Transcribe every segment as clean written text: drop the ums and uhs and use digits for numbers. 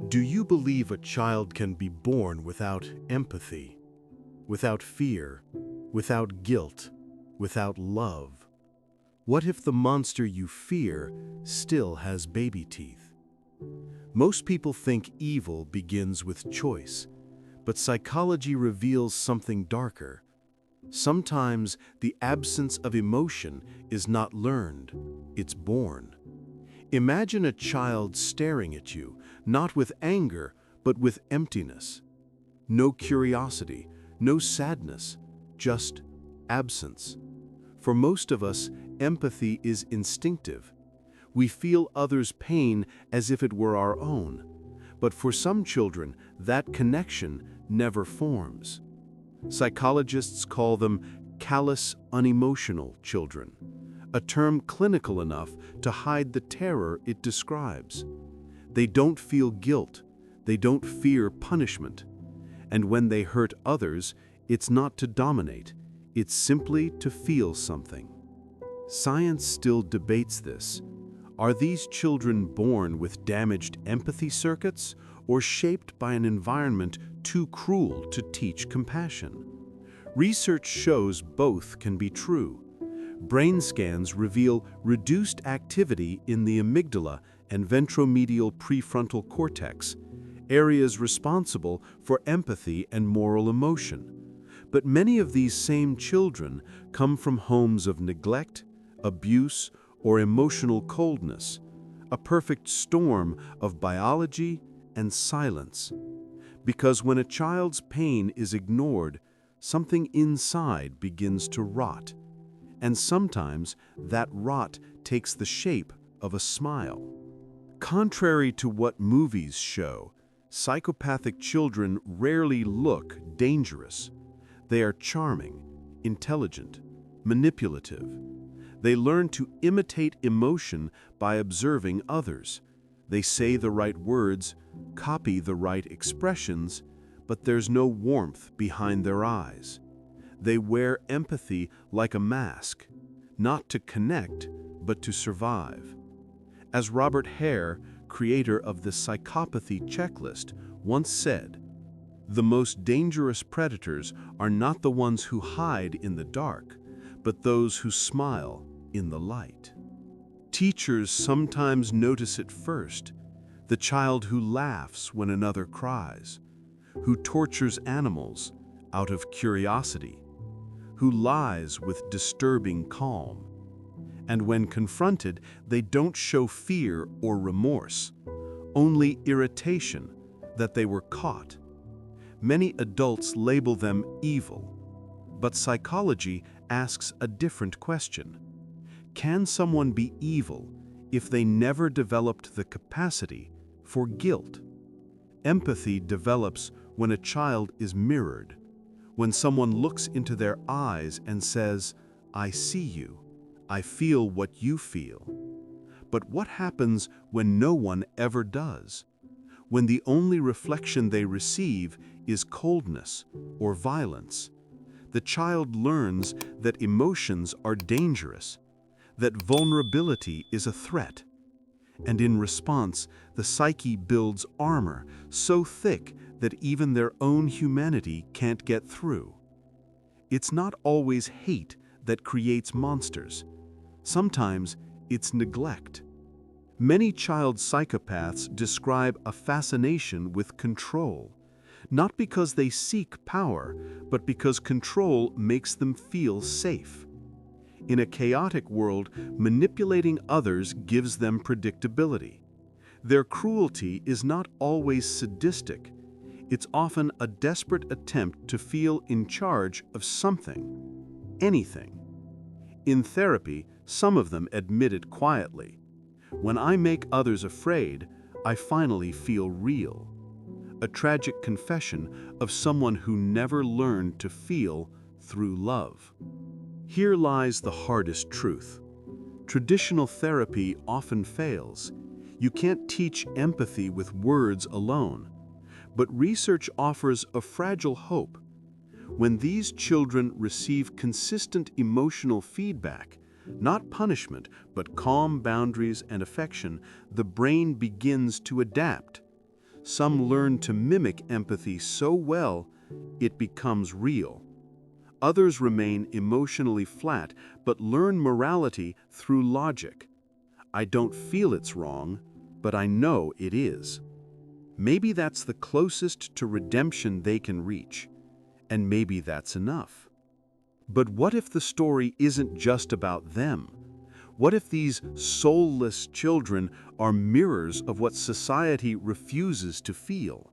Do you believe a child can be born without empathy, without fear, without guilt, without love? What if the monster you fear still has baby teeth? Most people think evil begins with choice, but psychology reveals something darker. Sometimes the absence of emotion is not learned, it's born. Imagine a child staring at you, not with anger, but with emptiness. No curiosity, no sadness, just absence. For most of us, empathy is instinctive. We feel others' pain as if it were our own. But for some children, that connection never forms. Psychologists call them callous, unemotional children, a term clinical enough to hide the terror it describes. They don't feel guilt, they don't fear punishment. And when they hurt others, it's not to dominate, it's simply to feel something. Science still debates this. Are these children born with damaged empathy circuits or shaped by an environment too cruel to teach compassion? Research shows both can be true. Brain scans reveal reduced activity in the amygdala and ventromedial prefrontal cortex, areas responsible for empathy and moral emotion. But many of these same children come from homes of neglect, abuse, or emotional coldness, a perfect storm of biology and silence. Because when a child's pain is ignored, something inside begins to rot. And sometimes that rot takes the shape of a smile. Contrary to what movies show, psychopathic children rarely look dangerous. They are charming, intelligent, manipulative. They learn to imitate emotion by observing others. They say the right words, copy the right expressions, but there's no warmth behind their eyes. They wear empathy like a mask, not to connect, but to survive. As Robert Hare, creator of the Psychopathy checklist, once said, "The most dangerous predators are not the ones who hide in the dark, but those who smile in the light." Teachers sometimes notice it first, the child who laughs when another cries, who tortures animals out of curiosity, who lies with disturbing calm. And when confronted, they don't show fear or remorse, only irritation that they were caught. Many adults label them evil, but psychology asks a different question. Can someone be evil if they never developed the capacity for guilt? Empathy develops when a child is mirrored, when someone looks into their eyes and says, "I see you, I feel what you feel." But what happens when no one ever does? When the only reflection they receive is coldness or violence? The child learns that emotions are dangerous, that vulnerability is a threat. And in response, the psyche builds armor so thick that even their own humanity can't get through. It's not always hate that creates monsters. Sometimes it's neglect. Many child psychopaths describe a fascination with control, not because they seek power, but because control makes them feel safe. In a chaotic world, manipulating others gives them predictability. Their cruelty is not always sadistic. It's often a desperate attempt to feel in charge of something, anything. In therapy, some of them admit it quietly. "When I make others afraid, I finally feel real." A tragic confession of someone who never learned to feel through love. Here lies the hardest truth. Traditional therapy often fails. You can't teach empathy with words alone. But research offers a fragile hope. When these children receive consistent emotional feedback, not punishment, but calm boundaries and affection, the brain begins to adapt. Some learn to mimic empathy so well it becomes real. Others remain emotionally flat but learn morality through logic. I don't feel it's wrong, but I know it is. Maybe that's the closest to redemption they can reach, and maybe that's enough. But what if the story isn't just about them? What if these soulless children are mirrors of what society refuses to feel?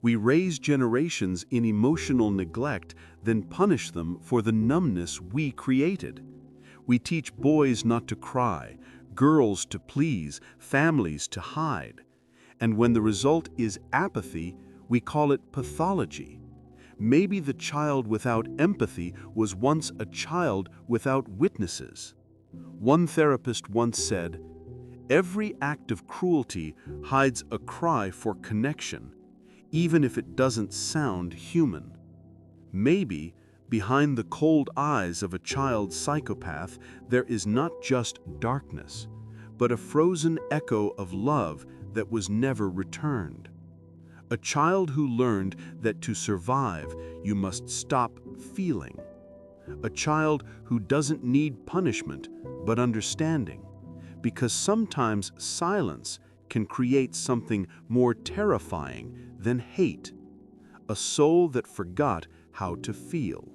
We raise generations in emotional neglect, then punish them for the numbness we created. We teach boys not to cry, girls to please, families to hide. And when the result is apathy, we call it pathology. Maybe the child without empathy was once a child without witnesses. One therapist once said, "Every act of cruelty hides a cry for connection, even if it doesn't sound human." Maybe, behind the cold eyes of a child psychopath, there is not just darkness, but a frozen echo of love that was never returned. A child who learned that to survive, you must stop feeling. A child who doesn't need punishment, but understanding, because sometimes silence can create something more terrifying than hate. A soul that forgot how to feel.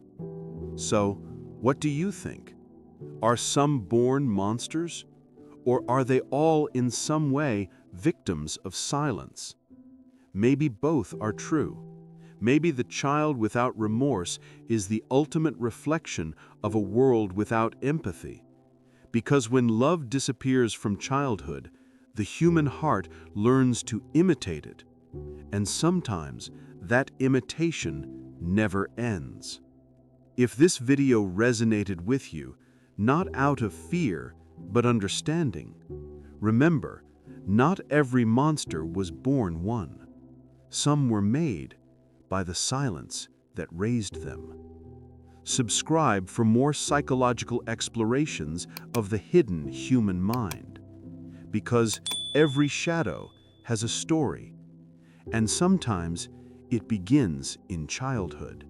So, what do you think? Are some born monsters? Or are they all in some way victims of silence? Maybe both are true. Maybe the child without remorse is the ultimate reflection of a world without empathy. Because when love disappears from childhood, the human heart learns to imitate it. And sometimes that imitation never ends. If this video resonated with you, not out of fear, but understanding, remember, not every monster was born one. Some were made by the silence that raised them. Subscribe for more psychological explorations of the hidden human mind. Because every shadow has a story, and sometimes it begins in childhood.